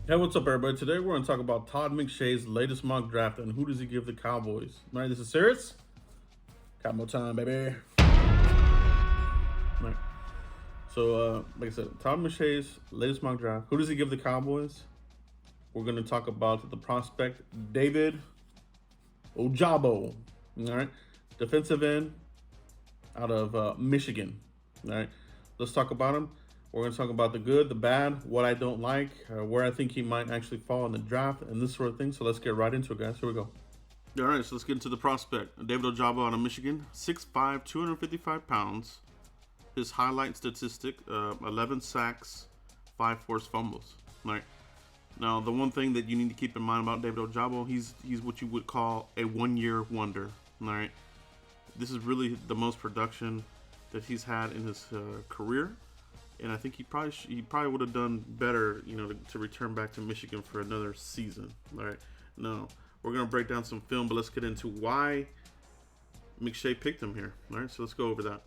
Hey, what's up, everybody? Today we're going to talk about Todd McShay's latest mock draft and who does he give the Cowboys. All right, this is serious. Cowboy time, baby. All right. So, like I said, Todd McShay's latest mock draft. Who does he give the Cowboys? We're going to talk about the prospect David Ojabo. All right, defensive end out of Michigan. All right, let's talk about him. We're going to talk about the good, the bad, what I don't like, where I think he might actually fall in the draft, and this sort of thing. So let's get right into it, guys. Here we go. All right, so let's get into the prospect. David Ojabo out of Michigan, 6'5", 255 pounds. His highlight statistic, 11 sacks, 5 forced fumbles. All right. Now, the one thing that you need to keep in mind about David Ojabo, he's what you would call a one-year wonder. All right. This is really the most production that he's had in his career, and I think he probably would have done better, to return back to Michigan for another season. All right. Now, we're gonna break down some film, but let's get into why McShay picked him here. All right. So let's go over that.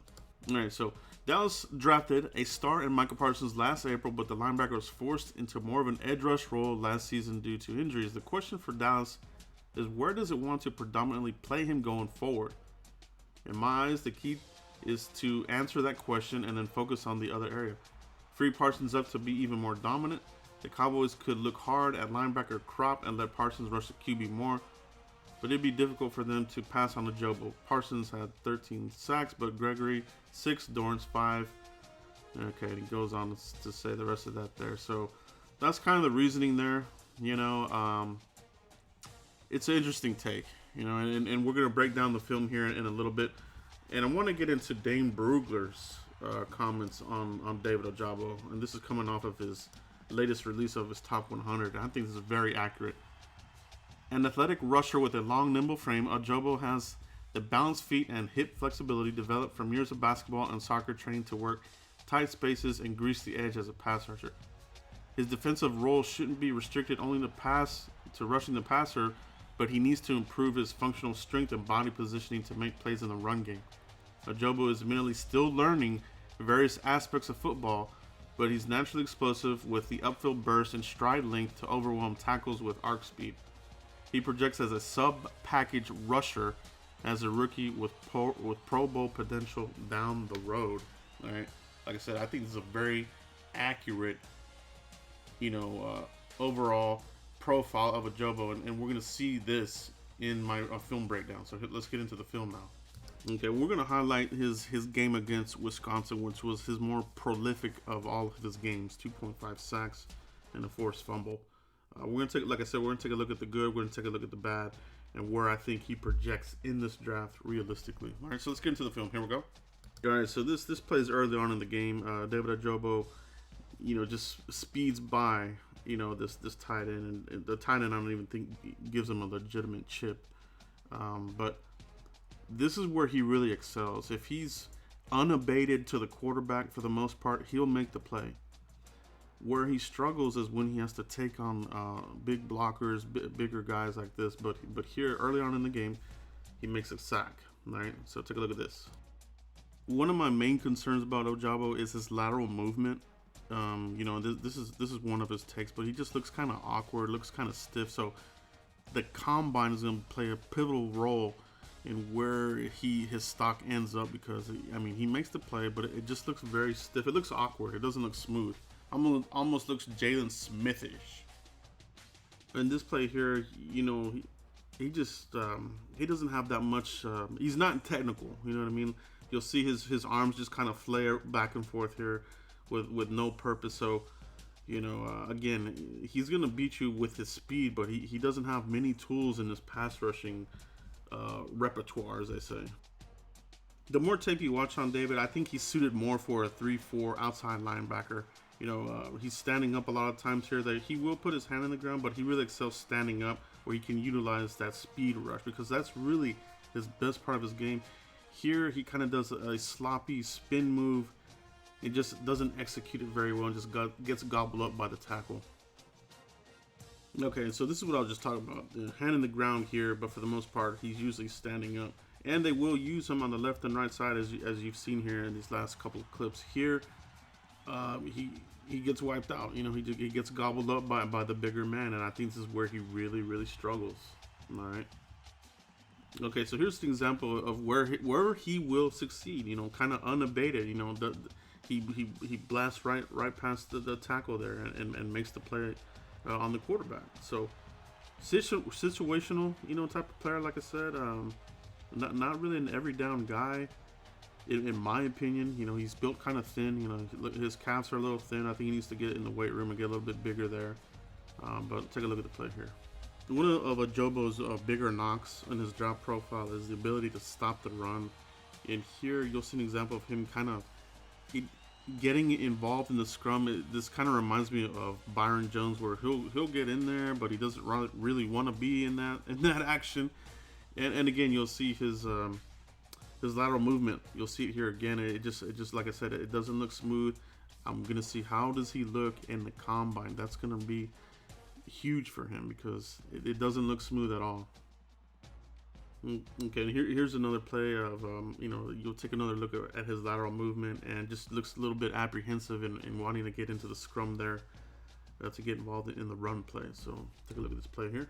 All right, so Dallas drafted a star in Michael Parsons last April, but the linebacker was forced into more of an edge rush role last season due to injuries. The question for Dallas is, where does it want to predominantly play him going forward? In my eyes, the key is to answer that question and then focus on the other area. Free Parsons up to be even more dominant. The Cowboys could look hard at linebacker crop and let Parsons rush the QB more, but it'd be difficult for them to pass on the Ojabo. Parsons had 13 sacks, but Gregory 6, Dorrance 5. Okay, and he goes on to say the rest of that there. So that's kind of the reasoning there. It's an interesting take, and we're going to break down the film here in a little bit. And I want to get into Dane Brugler's comments on David Ojabo, and this is coming off of his latest release of his top 100. I think this is very accurate. An athletic rusher with a long, nimble frame, Ojabo has the balanced feet and hip flexibility developed from years of basketball and soccer training to work tight spaces and grease the edge as a pass rusher. His defensive role shouldn't be restricted only to rushing the passer, but he needs to improve his functional strength and body positioning to make plays in the run game. Ojabo is admittedly still learning various aspects of football, but he's naturally explosive with the upfield burst and stride length to overwhelm tackles with arc speed. He projects as a sub-package rusher as a rookie with Pro Bowl potential down the road. All right, like I said, I think this is a very accurate, overall profile of Ojabo, and we're gonna see this in my film breakdown. So let's get into the film now. Okay, we're gonna highlight his game against Wisconsin, which was his more prolific of all of his games: 2.5 sacks and a forced fumble. We're gonna take, like I said, we're gonna take a look at the good, we're gonna take a look at the bad, and where I think he projects in this draft realistically. All right, so let's get into the film. Here we go. All right, so this plays early on in the game. David Ojabo, just speeds by, this tight end, and the tight end I don't even think gives him a legitimate chip. But this is where he really excels. If he's unabated to the quarterback for the most part, he'll make the play. Where he struggles is when he has to take on big blockers, bigger guys like this. But here, early on in the game, he makes a sack. All right, so take a look at this. One of my main concerns about Ojabo is his lateral movement. This is one of his takes, but he just looks kind of awkward, looks kind of stiff. So the combine is going to play a pivotal role in where his stock ends up, because he makes the play, but it just looks very stiff. It looks awkward. It doesn't look smooth. Almost looks Jalen Smithish. In this play here, he just he doesn't have that much. He's not technical. You know what I mean? You'll see his arms just kind of flare back and forth here, with no purpose. So, again, he's gonna beat you with his speed, but he doesn't have many tools in his pass rushing repertoire, as they say. The more tape you watch on David, I think he's suited more for a 3-4 outside linebacker. He's standing up a lot of times here. That he will put his hand in the ground, but he really excels standing up, where he can utilize that speed rush, because that's really his best part of his game. Here, he kind of does a sloppy spin move. It just doesn't execute it very well, and just gets gobbled up by the tackle. Okay, so this is what I was just talking about. The hand in the ground here, but for the most part, he's usually standing up. And they will use him on the left and right side, as you've seen here in these last couple of clips here. he gets wiped out. You know, he gets gobbled up by the bigger man, and I think this is where he really struggles. All right. Okay, so here's an example of where he will succeed. You know, kind of unabated. You know, he blasts right past the tackle there and makes the play on the quarterback. So situational, you know, type of player. Like I said, not really an every down guy. In my opinion, you know, he's built kind of thin. You know, his calves are a little thin. I think he needs to get in the weight room and get a little bit bigger there. But take a look at the play here. One of Ojabo's bigger knocks in his draft profile is the ability to stop the run. And here you'll see an example of him kind of getting involved in the scrum. This kind of reminds me of Byron Jones, where he'll get in there, but he doesn't really want to be in that action. And again, you'll see his lateral movement. You'll see it here again. It just like I said, it doesn't look smooth. I'm gonna see how does he look in the combine. That's gonna be huge for him because it doesn't look smooth at all. Okay, here's another play of you know, you'll take another look at his lateral movement, and just looks a little bit apprehensive in wanting to get into the scrum there to get involved in the run play. So take a look at this play here.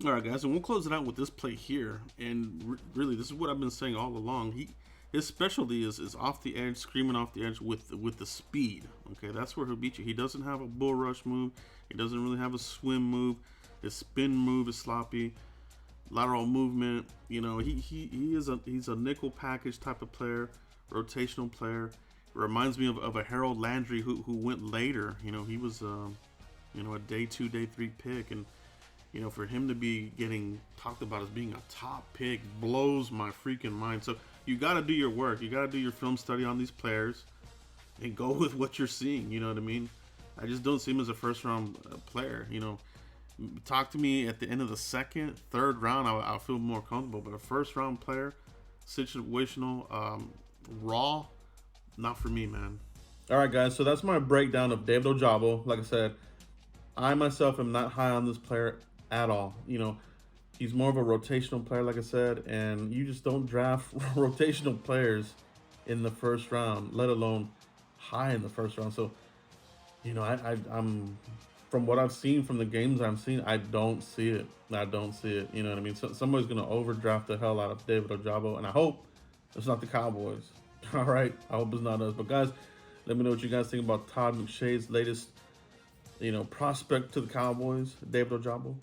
All right, guys, and we'll close it out with this play here. And really, this is what I've been saying all along. His specialty is off the edge, screaming off the edge with the speed. Okay, that's where he'll beat you. He doesn't have a bull rush move. He doesn't really have a swim move. His spin move is sloppy. Lateral movement, you know, he's a nickel package type of player, rotational player. It reminds me of a Harold Landry who went later. You know, he was you know, a day 2, day 3 pick, and you know, for him to be getting talked about as being a top pick blows my freaking mind. So you got to do your work. You got to do your film study on these players and go with what you're seeing. You know what I mean? I just don't see him as a first-round player. You know, talk to me at the end of the second, third round, I'll feel more comfortable. But a first-round player, situational, raw, not for me, man. All right, guys. So that's my breakdown of David Ojabo. Like I said, I myself am not high on this player at all. You know, he's more of a rotational player, like I said, and you just don't draft rotational players in the first round, let alone high in the first round. So, you know, I'm from what I've seen from the games I've seen, I don't see it. I don't see it. You know what I mean? So, somebody's going to overdraft the hell out of David Ojabo, and I hope it's not the Cowboys. All right? I hope it's not us. But, guys, let me know what you guys think about Todd McShay's latest, you know, prospect to the Cowboys, David Ojabo.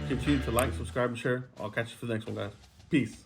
Continue to like, subscribe, and share. I'll catch you for the next one, guys. Peace.